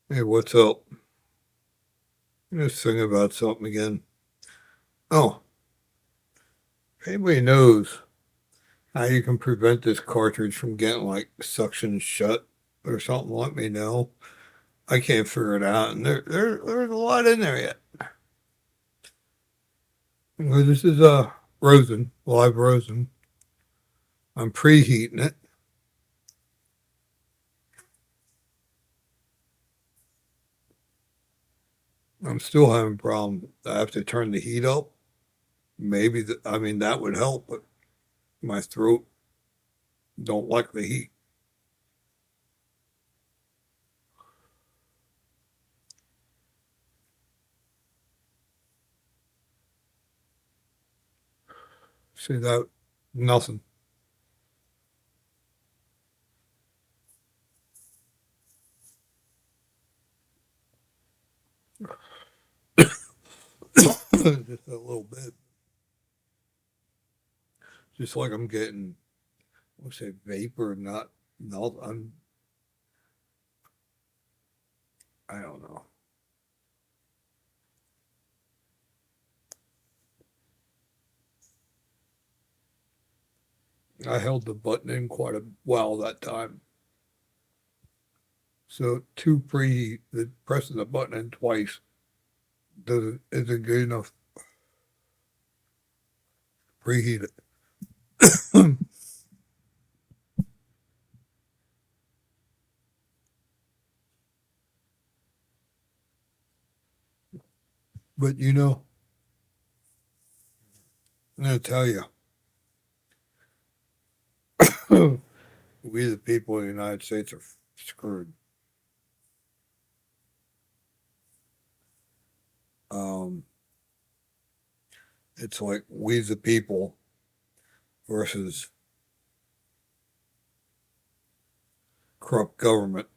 Hey, what's up? Just thinking about something again. Oh, if anybody knows how you can prevent this cartridge from getting like suction shut or something, let me know. I can't figure it out, and there's a lot in there yet. Well, this is rosin, live rosin. I'm preheating it. I'm still having a problem. I have to turn the heat up. Maybe I mean that would help, but my throat don't like the heat. See that? Nothing. Just a little bit. Just like I'm getting, let's say, vapor, not melt. I don't know. I held the button in quite a while that time. So two preheat, the pressing the button in twice doesn't isn't good enough to preheat it. But I'm gonna tell you, we the people in the United States are screwed. Um, it's like we the people versus corrupt government.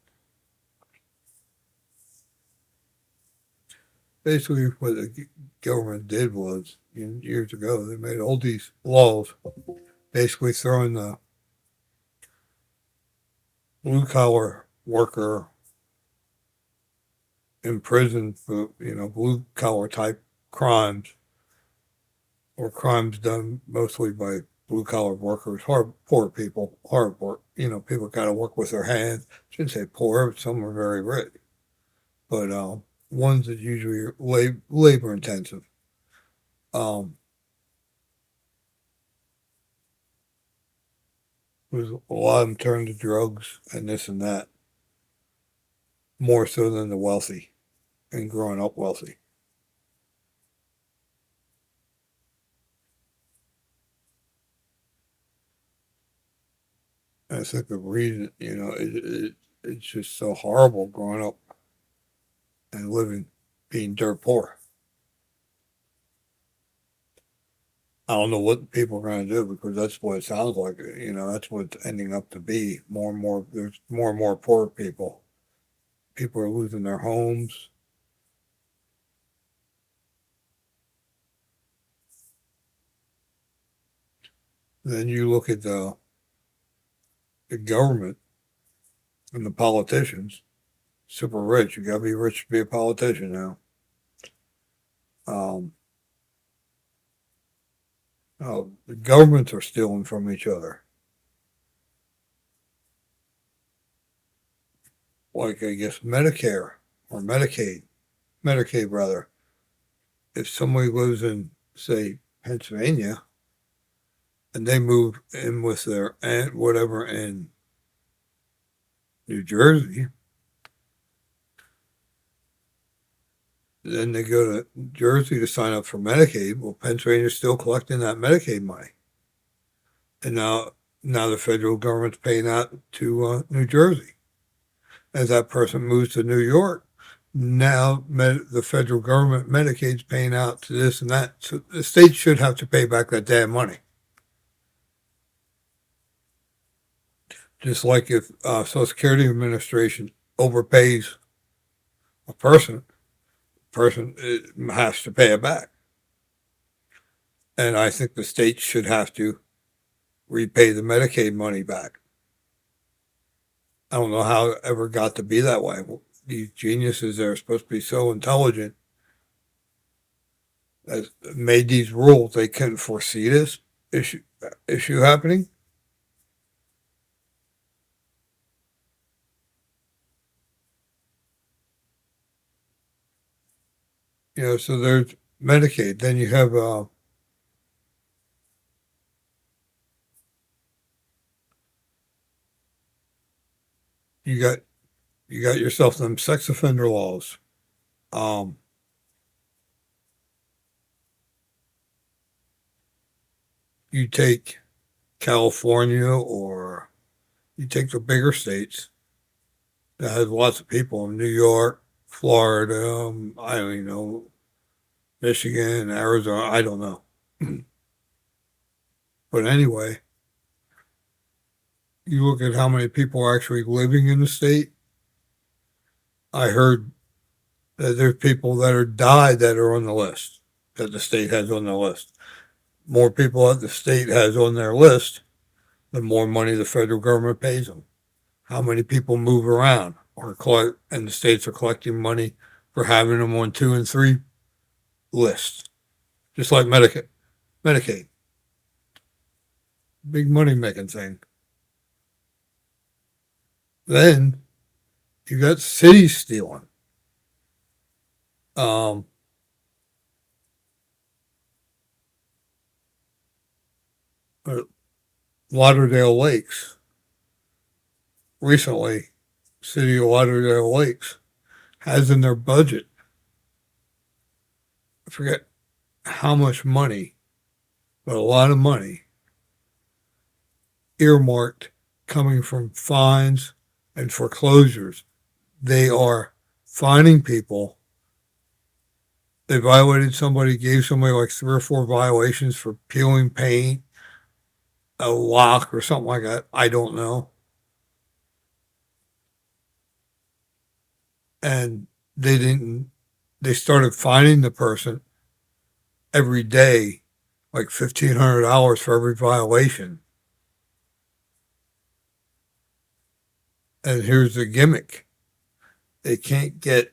Basically, what the government did was years ago they made all these laws, basically throwing the blue collar worker in prison for blue collar type crimes or crimes done mostly by blue collar workers, hard poor people, hard work. People got to work with their hands. I shouldn't say poor, but some are very rich, but ones that usually are labor intensive. Um, there's a lot of them turn to drugs and this and that more so than the wealthy and growing up wealthy. And I think the reason, it's just so horrible growing up and living, being dirt poor. I don't know what people are going to do because that's what it sounds like. That's what it's ending up to be. More and more, there's more and more poor people. People are losing their homes. Then you look at the government and the politicians, super rich. You got to be rich to be a politician now. Um, the governments are stealing from each other. Like, I guess, Medicare or Medicaid rather. If somebody lives in, say, Pennsylvania, and they move in with their aunt, whatever, in New Jersey, then they go to Jersey to sign up for Medicaid. Well, Pennsylvania's still collecting that Medicaid money, and now the federal government's paying out to New Jersey. As that person moves to New York, now the federal government Medicaid's paying out to this and that. So the state should have to pay back that damn money. Just like if Social Security Administration overpays a person has to pay it back. And I think the state should have to repay the Medicaid money back. I don't know how it ever got to be that way. these geniuses that are supposed to be so intelligent that made these rules, they couldn't foresee this issue happening. So there's Medicaid. Then you have you got you got yourself them sex offender laws. Um, you take California, or you take the bigger states that has lots of people in New York, Florida, I don't even know, Michigan, Arizona, I don't know. But anyway, you look at how many people are actually living in the state. I heard that there's people that are died that are on the list, that the state has on the list. More people that the state has on their list, the more money the federal government pays them. How many people move around or collect, and the states are collecting money for having them on 2 and 3 lists, just like Medicaid, big money making thing. Then you got cities stealing. Um, uh, Lauderdale Lakes recently, City of Lauderdale Lakes has in their budget, I forget how much money, but a lot of money earmarked coming from fines and foreclosures. They are fining people. They violated somebody, gave somebody like 3 or 4 violations for peeling paint, a lock, or something like that. I don't know. And they didn't, they started fining the person every day, like $1,500 for every violation. And here's the gimmick: they can't get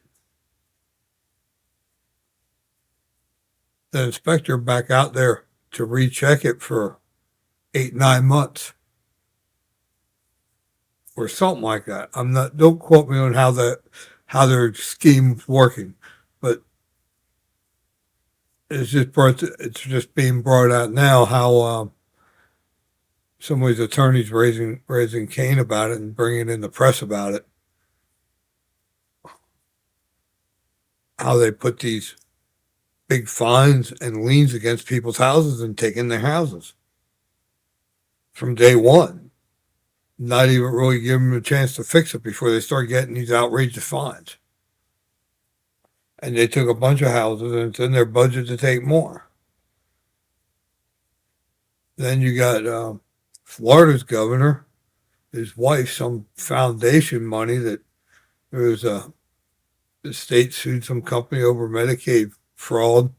the inspector back out there to recheck it for 8, 9 months or something like that. I'm not. Don't quote me on how their scheme's working, but it's just being brought out now how some of these attorneys raising Cain about it and bringing in the press about it. How they put these big fines and liens against people's houses and taking their houses from day one, not even really giving them a chance to fix it before they start getting these outrageous fines. And they took a bunch of houses, and it's in their budget to take more. Then you got Florida's governor, his wife, some foundation money that there was the state sued some company over Medicaid fraud.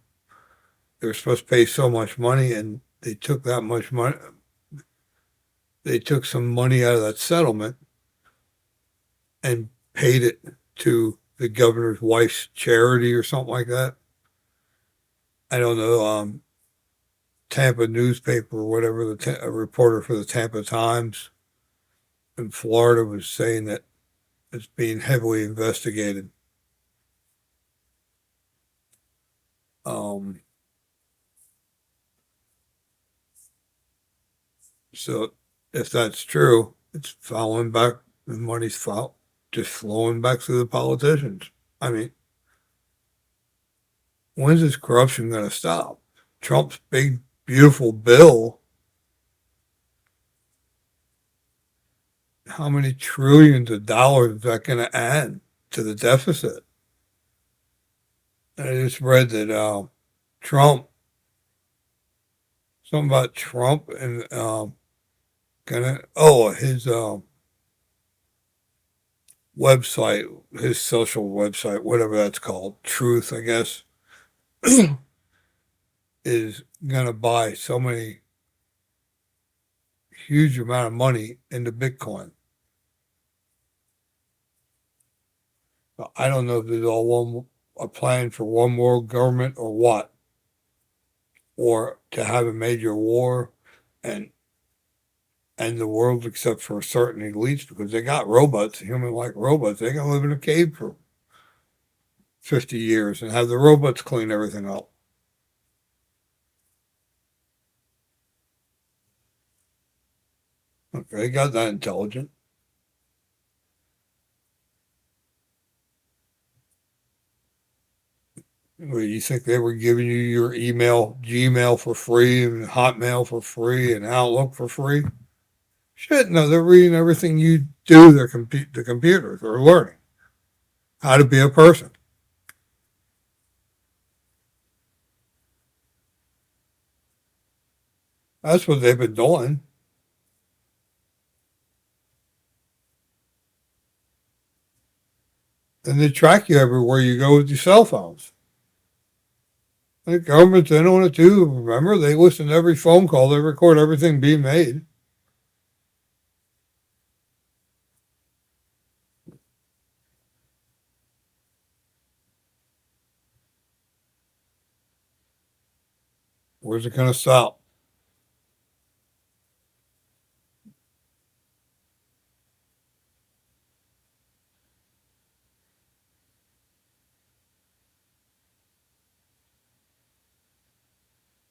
They were supposed to pay so much money, and they took that much money. They took some money out of that settlement and paid it to the governor's wife's charity or something like that. I don't know. Tampa newspaper or whatever, a reporter for the Tampa Times in Florida was saying that it's being heavily investigated. Um, so if that's true, it's following back, the money's just flowing back to the politicians. I mean, when's this corruption going to stop? Trump's big, beautiful bill, how many trillions of dollars is that going to add to the deficit? And I just read that Trump, something about Trump and his website, his social website, whatever that's called, Truth, I guess, is going to buy so many huge amount of money into Bitcoin. I don't know if there's a plan for one world government or what, or to have a major war and end the world except for certain elites because they got robots, human-like robots. They can live in a cave for 50 years and have the robots clean everything up. Okay, they got that intelligent. Well, you think they were giving you your Gmail for free, and Hotmail for free, and Outlook for free? Shit, no, they're reading everything you do. The computers are learning how to be a person. That's what they've been doing. And they track you everywhere you go with your cell phones. The government's in on it too. Remember, they listen to every phone call. They record everything being made. Where's it going to stop?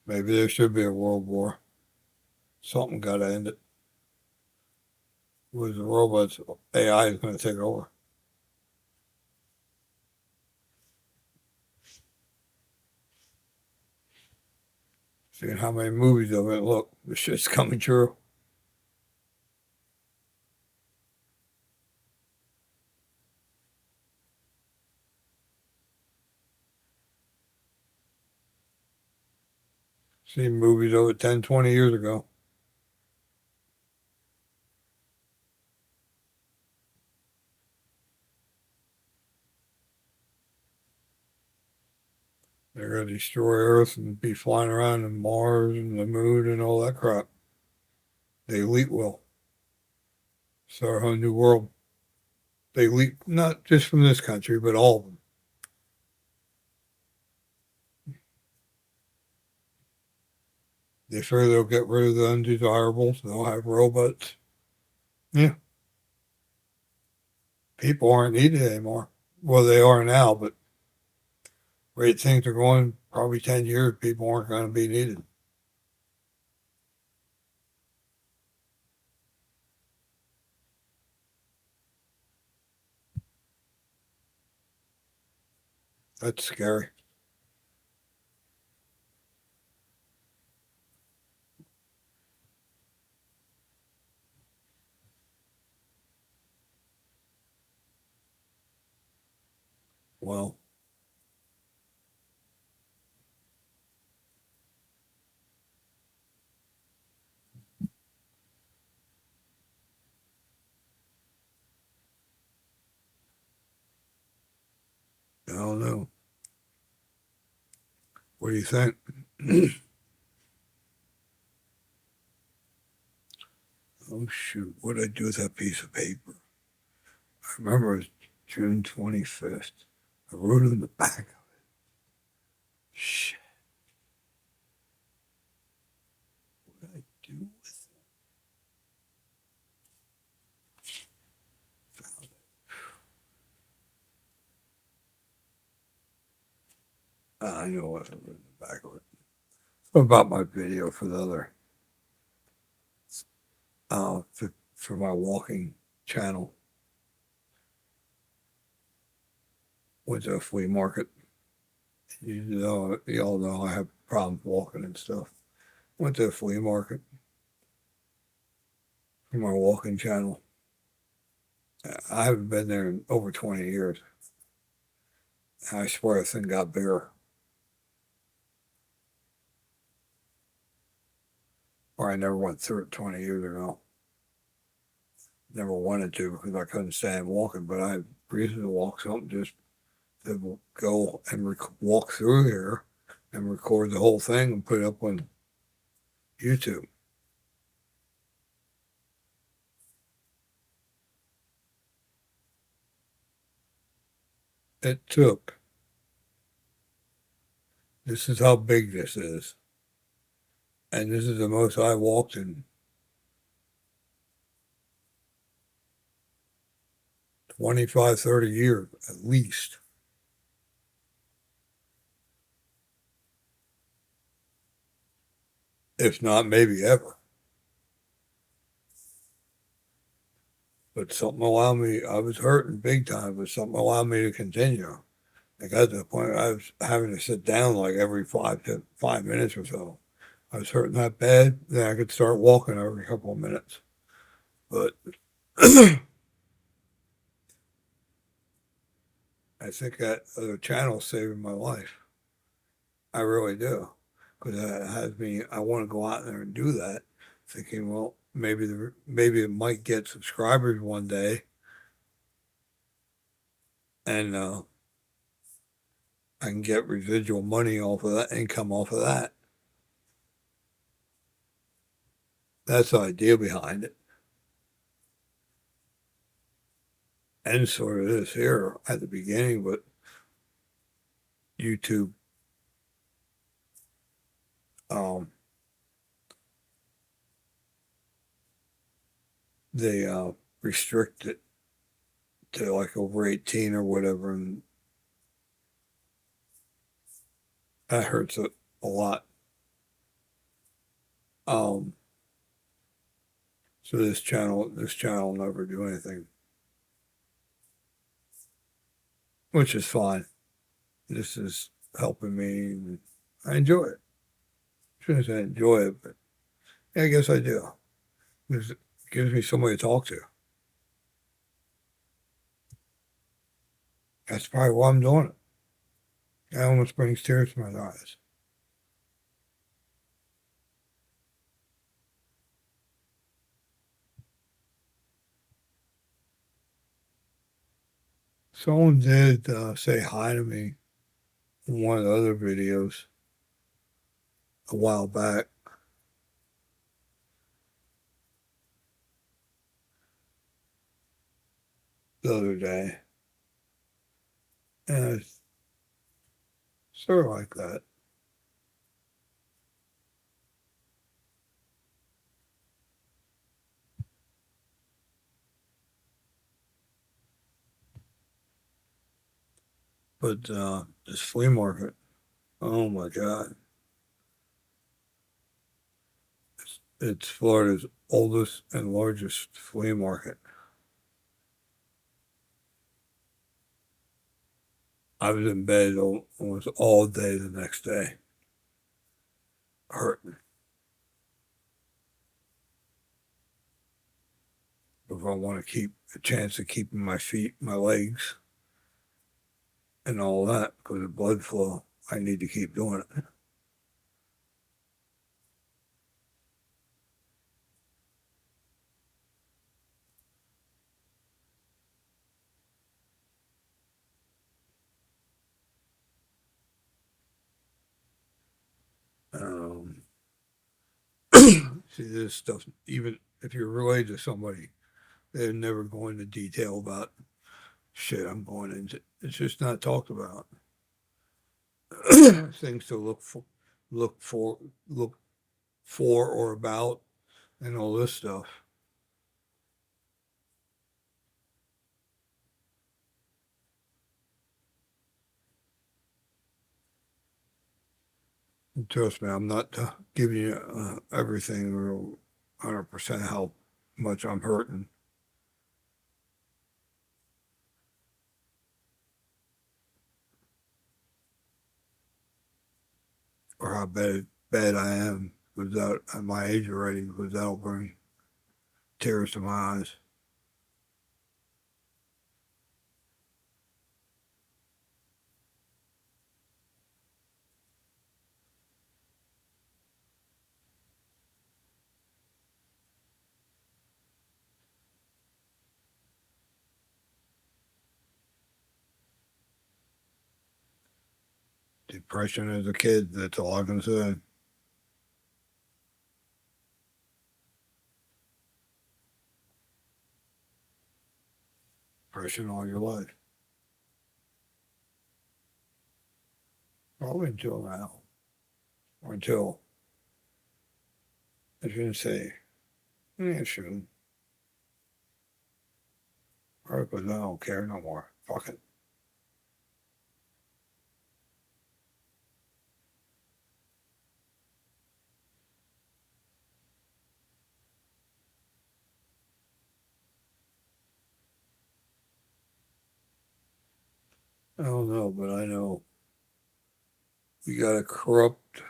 Maybe there should be a world war. Something got to end it. With the robots, AI is going to take over. Seeing how many movies of it. Look, this shit's coming true. Seen movies over 10, 20 years ago. They're going to destroy Earth and be flying around in Mars and the moon and all that crap. The elite will. Start a whole new world. The elite, not just from this country, but all of them. They figure they'll get rid of the undesirables. They'll have robots. Yeah, people aren't needed anymore. Well, they are now, but rate things are going, probably 10 years, people aren't going to be needed. That's scary. Well, I don't know. What do you think? Oh, shoot. What did I do with that piece of paper? I remember it was June 25th. I wrote it in the back of it. Shit. What did I do with it? Found it. I know what I wrote in the back of it. About my video for the other, for my walking channel. Went to a flea market. You all know I have problems walking and stuff. Went to a flea market for my walking channel. I haven't been there in over 20 years. I swear the thing got bigger. Or I never went through it 20 years ago. Never wanted to because I couldn't stand walking, but I had reason to walk something just to go and walk through here and record the whole thing and put it up on YouTube. it took. This is how big this is. And this is the most I walked in 25, 30 years at least. If not, maybe ever. But something allowed me, I was hurting big time, but something allowed me to continue. I got to the point where I was having to sit down like every 5 minutes or so. I was hurting that bad, then I could start walking every couple of minutes. But I think that other channel saving my life. I really do. Because that has me, I want to go out there and do that, thinking, well, maybe it might get subscribers one day, and I can get residual money off of that, income off of that. That's the idea behind it. And sort of this here at the beginning, but YouTube, um, they restrict it to like over 18 or whatever, and that hurts a lot. Um, so this channel will never do anything, which is fine. This is helping me, and I enjoy it. Shouldn't say I enjoy it, but yeah, I guess I do. It gives me somebody to talk to. That's probably why I'm doing it. It almost brings tears to my eyes. Someone did say hi to me in one of the other videos a while back. The other day. And it's sort of like that. But this flea market, oh my God. It's Florida's oldest and largest flea market. I was in bed almost all day the next day, hurting. If I want to keep a chance of keeping my feet, my legs, and all that, because of blood flow, I need to keep doing it. Um, See, this stuff, even if you're related to somebody, they're never go into detail about shit I'm going into. It's just not talked about. Things to look for, look for or about, and all this stuff. And trust me, I'm not giving you everything or 100% how much I'm hurting or how bad I am without at my age already, because that'll bring tears to my eyes. Depression as a kid, that's all I can say. Depression all your life. Probably until now. Or until, I shouldn't say, yeah, soon. Or because I don't care no more. Fuck it. I don't know, but I know we got a corrupt,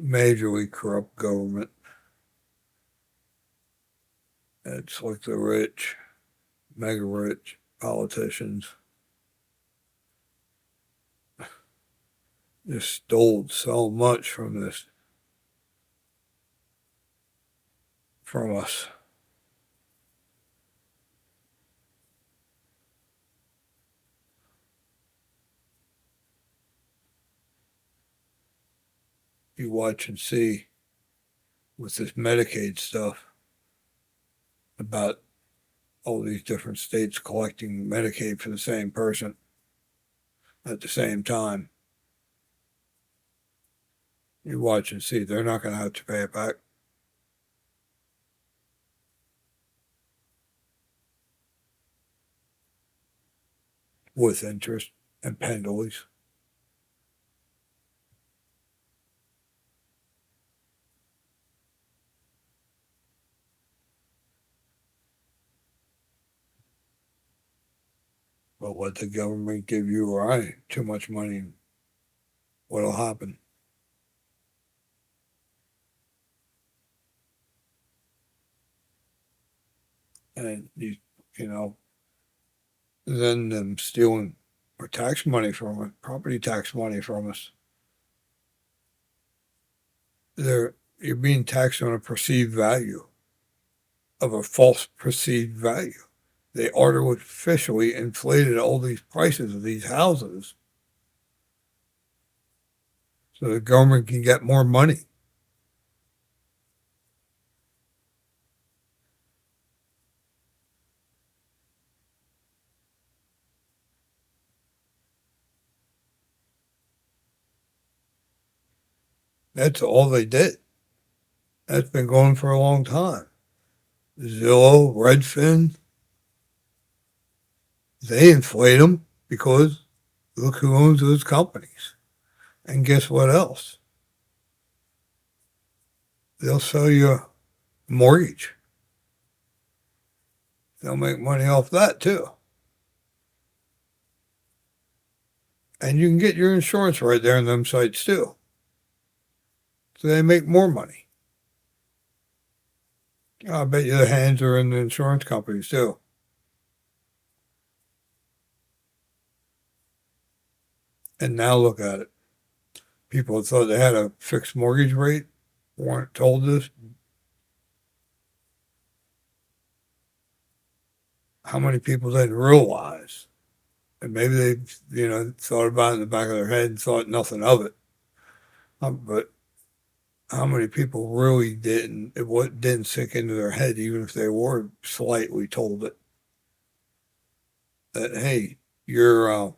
majorly corrupt government. It's like the rich, mega rich politicians just stole so much from us. You watch and see with this Medicaid stuff about all these different states collecting Medicaid for the same person at the same time. You watch and see they're not going to have to pay it back with interest and penalties. But let the government give you or I too much money, what'll happen? And you know, then them stealing our tax money from us, property tax money from us. You're being taxed on a perceived value of a false perceived value. They artificially inflated all these prices of these houses so the government can get more money. That's all they did. That's been going for a long time. Zillow, Redfin, they inflate them because look who owns those companies. And guess what else? They'll sell you a mortgage. They'll make money off that too. And you can get your insurance right there on them sites too. So they make more money. I bet you the hands are in the insurance companies too. And now look at it. People thought they had a fixed mortgage rate, weren't told this. How many people didn't realize? And maybe they, thought about it in the back of their head and thought nothing of it. But how many people really didn't? Didn't sink into their head, even if they were slightly told it. That hey, your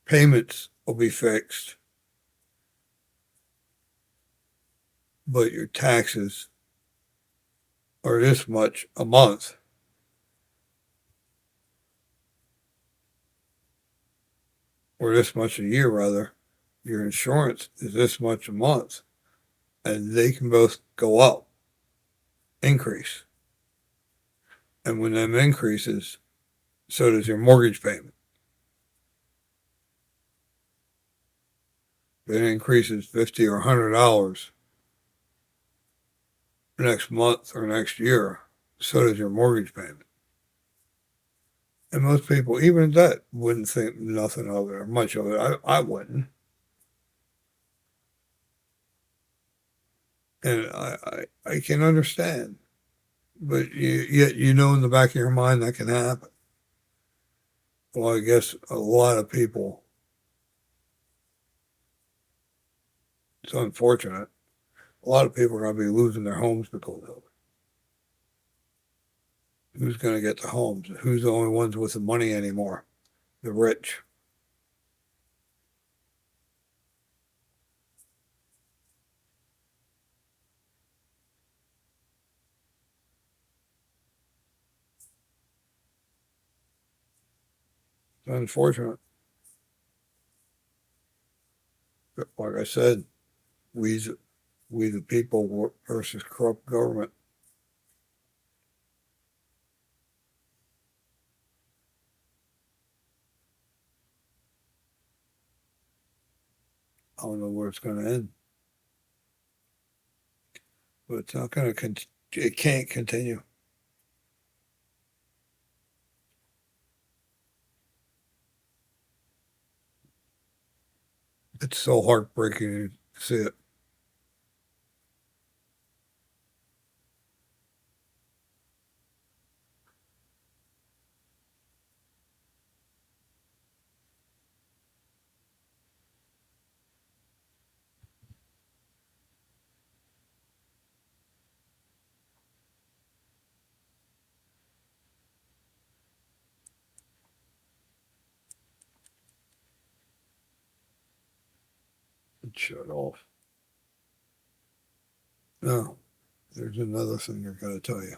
payments will be fixed, but your taxes are this much a month. Or this much a year, rather. Your insurance is this much a month. And they can both go up, increase. And when them increases, so does your mortgage payment. If it increases $50 or $100 next month or next year, so does your mortgage payment. And most people, even that, wouldn't think nothing of it or much of it. I wouldn't. And I can understand. But yet you know in the back of your mind that can happen. Well, I guess a lot of people, it's unfortunate, a lot of people are going to be losing their homes because of it. Who's going to get the homes? Who's the only ones with the money anymore? the rich. It's unfortunate. But like I said, we we the people versus corrupt government. I don't know where it's going to end, but it's not going to. It can't continue. It's so heartbreaking to see it. Shut off. No, there's another thing I got to tell you.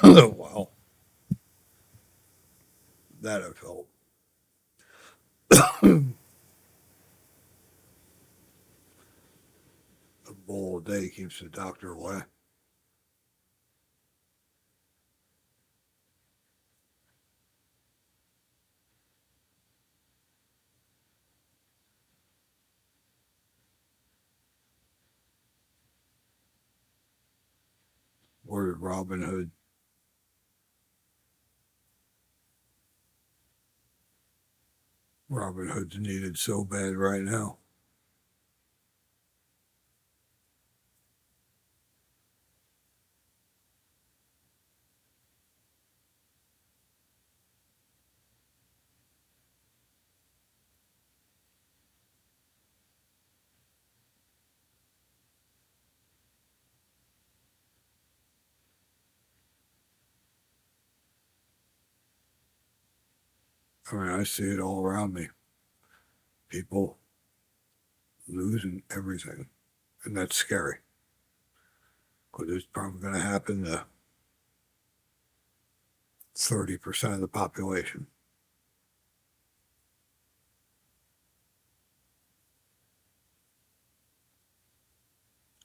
Wow, that I felt. A bowl a day keeps the doctor away. Where did Robin Hood? Robin Hood's needed so bad right now. I mean, I see it all around me. People losing everything, and that's scary because it's probably going to happen to 30% of the population,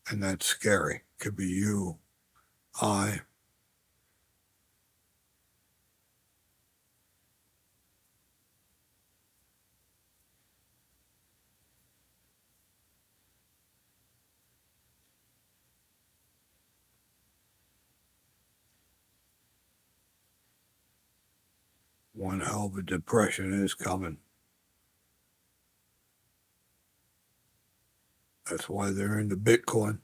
and that's scary. Could be you, I, one hell of a depression is coming. That's why they're into Bitcoin.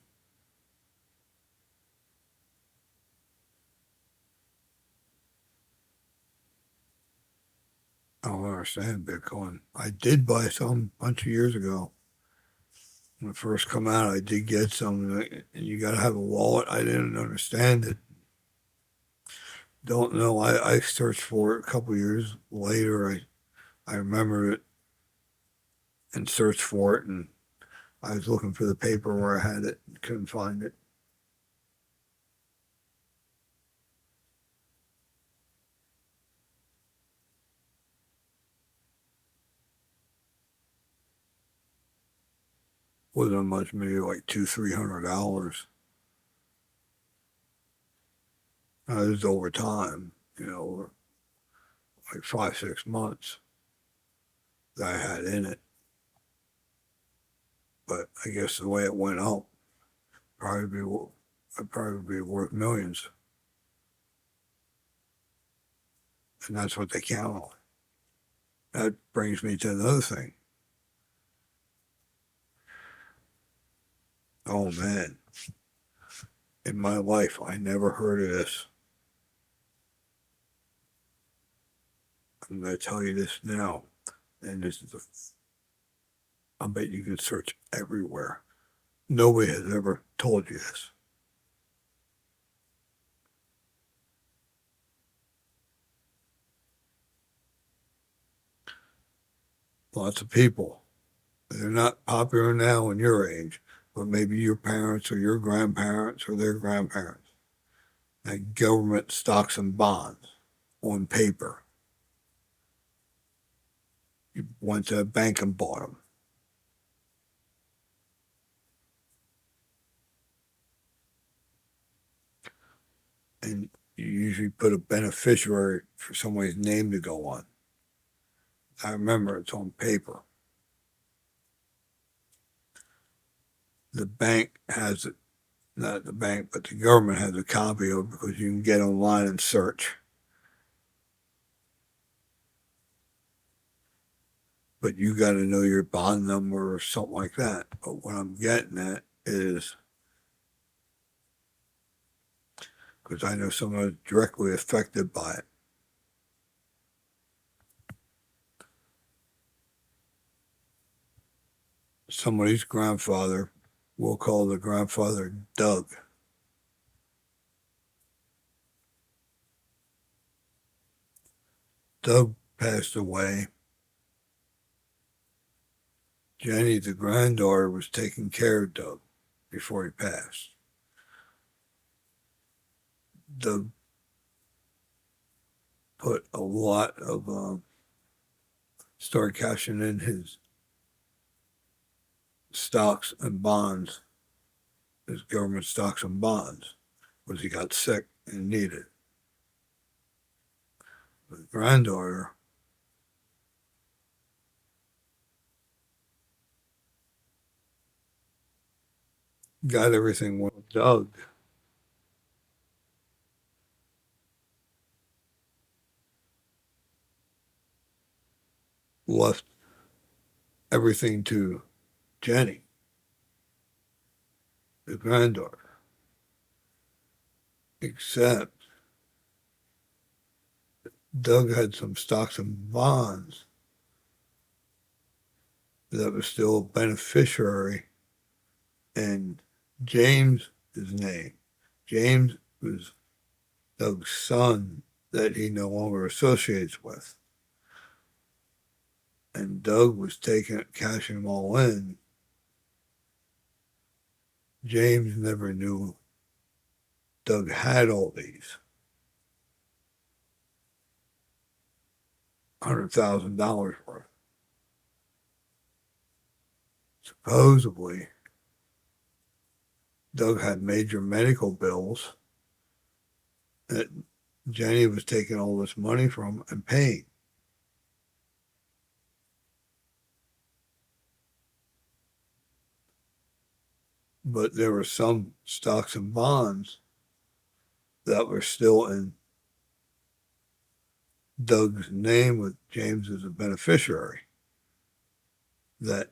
I don't understand Bitcoin. I did buy some a bunch of years ago. When it first come out, I did get some, and you got to have a wallet. I didn't understand it. Don't know. I searched for it a couple years later. I remember it and searched for it, and I was looking for the paper where I had it, couldn't find it. Wasn't much, maybe like $200-300. This is over time, like 5-6 months that I had in it. But I guess the way it went up, probably be I'd probably be worth millions, and that's what they count on. That brings me to another thing. Oh man, in my life, I never heard of this. I'm going to tell you this now, and this is I bet you can search everywhere. Nobody has ever told you this. Lots of people. They're not popular now in your age, but maybe your parents or your grandparents or their grandparents. Like government stocks and bonds on paper. You went to a bank and bought them. And you usually put a beneficiary for somebody's name to go on. I remember it's on paper. The bank has it, not the bank, but the government has a copy of it because you can get online and search. But you got to know your bond number or something like that. But what I'm getting at is because I know someone directly affected by it. Somebody's grandfather, we'll call the grandfather Doug. Doug passed away. Jenny, the granddaughter, was taking care of Doug before he passed. Doug put a lot of, started cashing in his stocks and bonds, his government stocks and bonds, because he got sick and needed. The granddaughter got everything with Doug. Left everything to Jenny, the granddaughter, except Doug had some stocks and bonds that was still a beneficiary in James' name. James was Doug's son that he no longer associates with. And Doug was taking it, cashing them all in. James never knew Doug had all these. $100,000 worth. Supposedly, Doug had major medical bills that Jenny was taking all this money from and paying. But there were some stocks and bonds that were still in Doug's name with James as a beneficiary that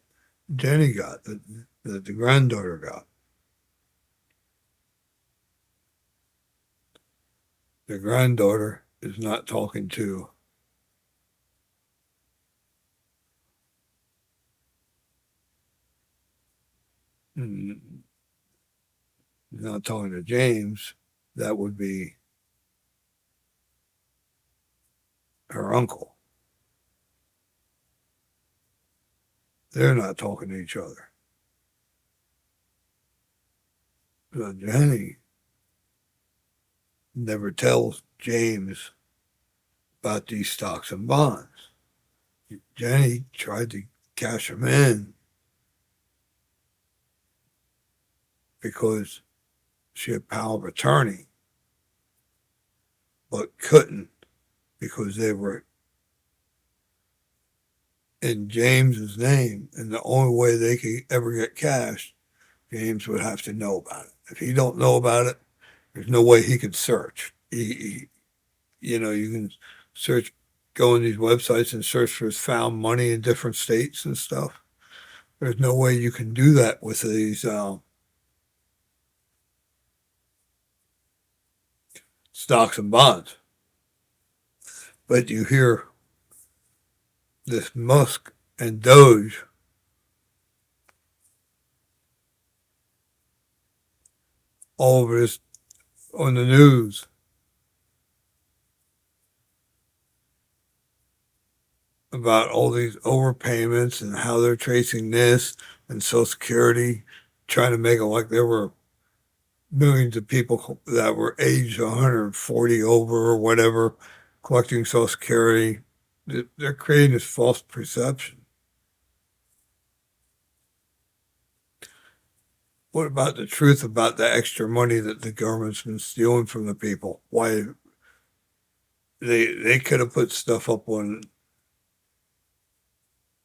Jenny got, that the granddaughter got. The granddaughter is not talking to not talking to James. That would be her uncle. They're not talking to each other. So Jenny never tells James about these stocks and bonds. Jenny tried to cash them in because she had power of attorney, but couldn't because they were in James's name, and the only way they could ever get cash, James would have to know about it. If he don't know about it, there's no way he could search. You know, you can search, go on these websites and search for found money in different states and stuff. There's no way you can do that with these stocks and bonds. But you hear this Musk and Doge all over this on the news about all these overpayments and how they're tracing this and Social Security, trying to make it like there were millions of people that were aged 140 over or whatever collecting Social Security. They're creating this false perception. What about the truth about the extra money that the government's been stealing from the people? Why they could have put stuff up on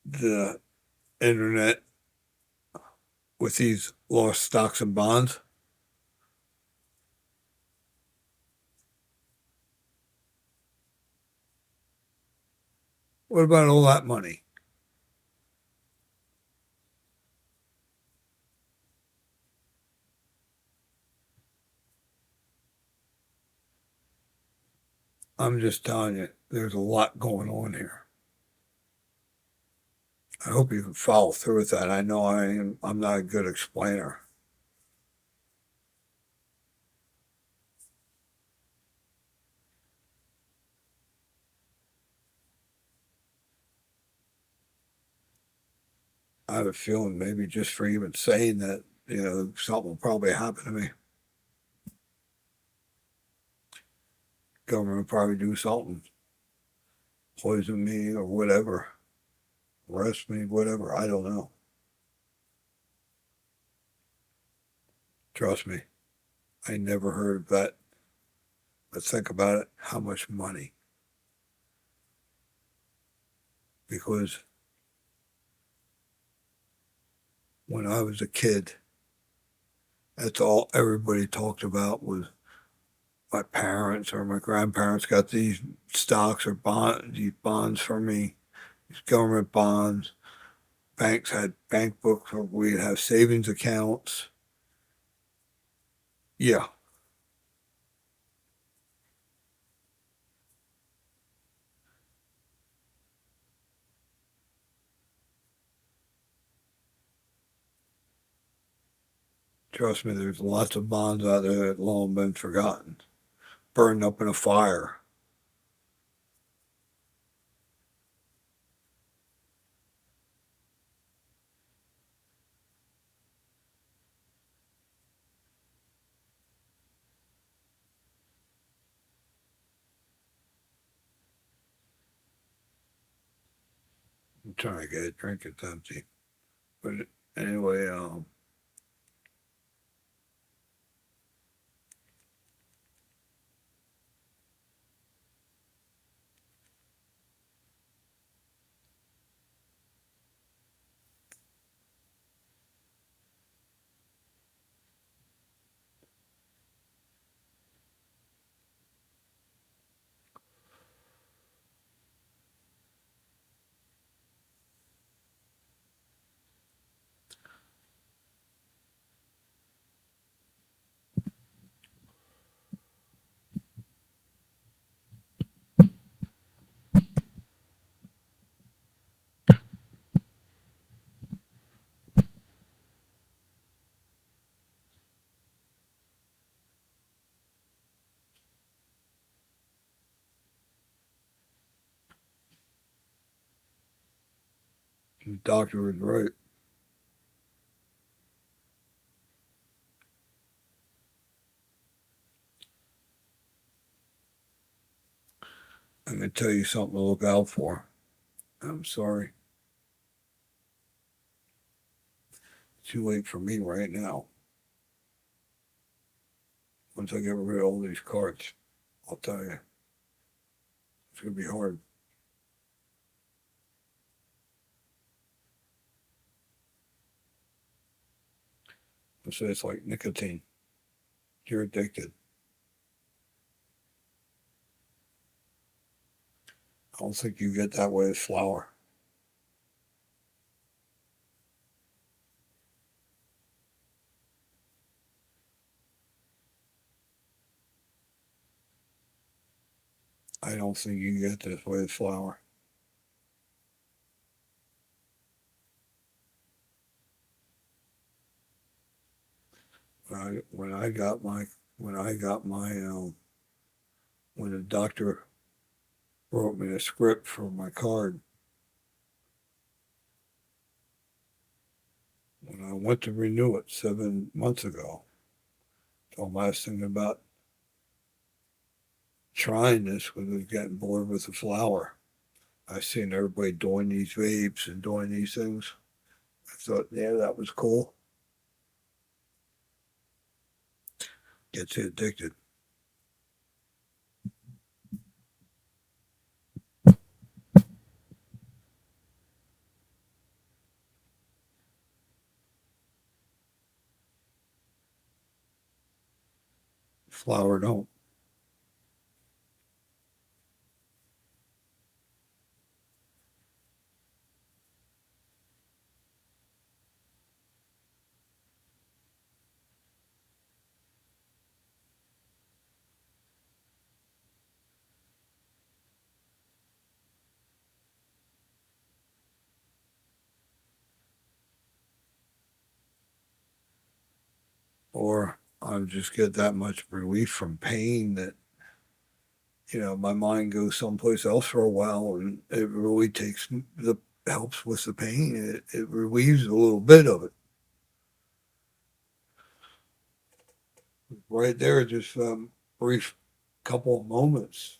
the internet with these lost stocks and bonds. What about all that money? I'm just telling you, there's a lot going on here. I hope you can follow through with that. I know I'm not a good explainer. I have a feeling maybe just for even saying that, something will probably happen to me. Government will probably do something, poison me or whatever, arrest me, whatever. I don't know. Trust me, I never heard of that. But think about it, how much money? Because when I was a kid, that's all everybody talked about was my parents or my grandparents got these stocks or these bonds for me, these government bonds. Banks had bank books where we'd have savings accounts. Yeah, trust me, there's lots of bonds out there that long been forgotten, burned up in a fire. I'm trying to get a drink, it's empty. But anyway, the doctor was right. I'm going to tell you something to look out for. I'm sorry. Too late for me right now. Once I get rid of all these cards, I'll tell you, it's going to be hard. I say it's like nicotine. You're addicted. I don't think you get that way with flour. I don't think you can get this with flour. When I got my when I got my when the doctor wrote me a script for my card, when I went to renew it 7 months ago, told my thinking about trying this because I was getting bored with the flour. I seen everybody doing these vapes and doing these things. I thought, yeah, that was cool. Gets you addicted. Flour don't. Or I just get that much relief from pain that my mind goes someplace else for a while, and it really takes the helps with the pain. It relieves a little bit of it. Right there, just brief couple of moments.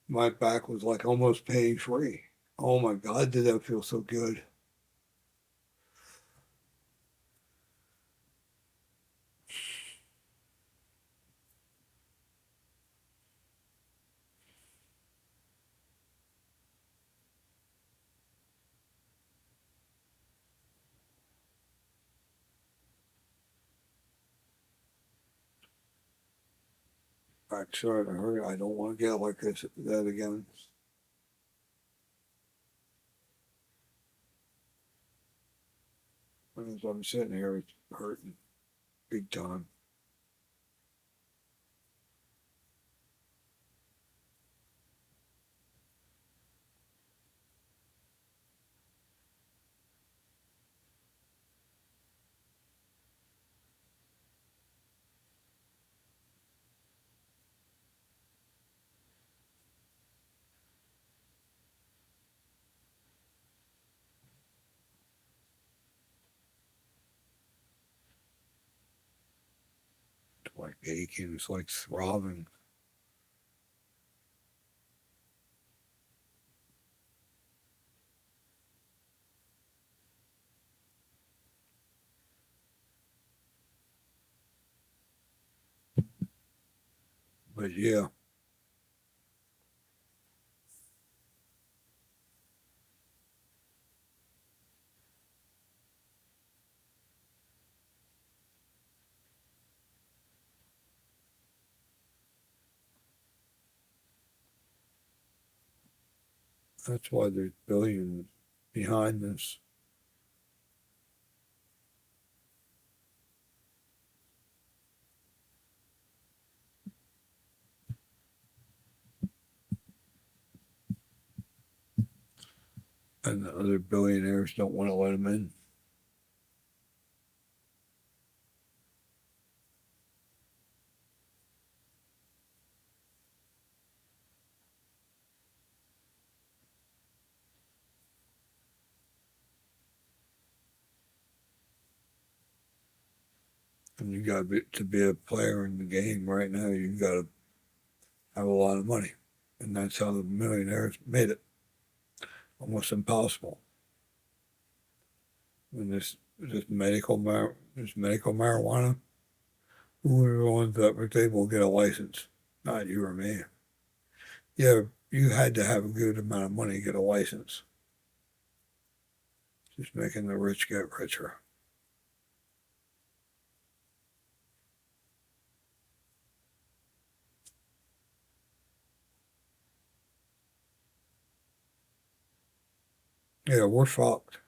My back was like almost pain free. Oh my God, did that feel so good? Back starting to hurt. I don't want to get like that again. As I'm sitting here, it's hurting big time. It's like aching. It's like throbbing. But yeah, that's why there's billions behind this. And the other billionaires don't want to let them in. And you got to be a player in the game right now. You got to have a lot of money, and that's how the millionaires made it. Almost impossible. And this medical marijuana. Who are the ones that were able to get a license? Not you or me. Yeah, you had to have a good amount of money to get a license. Just making the rich get richer. Yeah, we're fucked.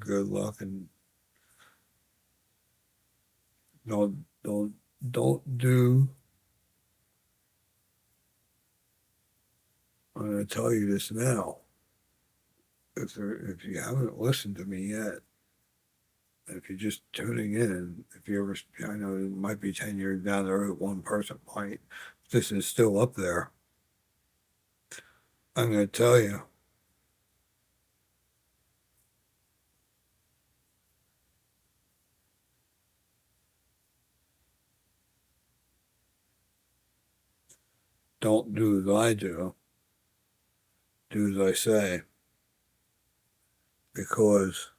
good luck, and don't do. I'm going to tell you this now. If you haven't listened to me yet, if you're just tuning in, if you ever, I know it might be 10 years down the road, one person might. This is still up there. I'm going to tell you. Don't do as I do. Do as I say. Because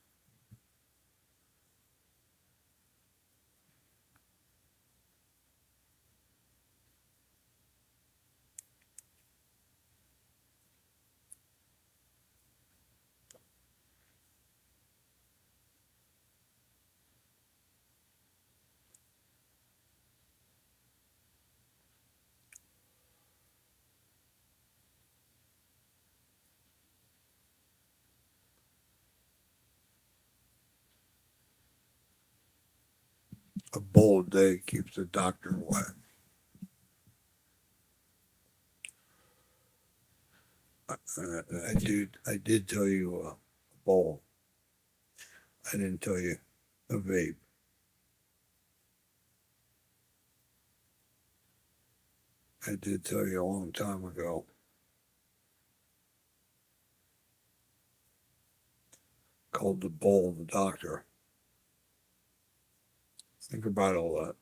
a bold day keeps the doctor away. I did tell you a bowl. I didn't tell you a vape. I did tell you a long time ago. Called the bowl the doctor. Think about all that.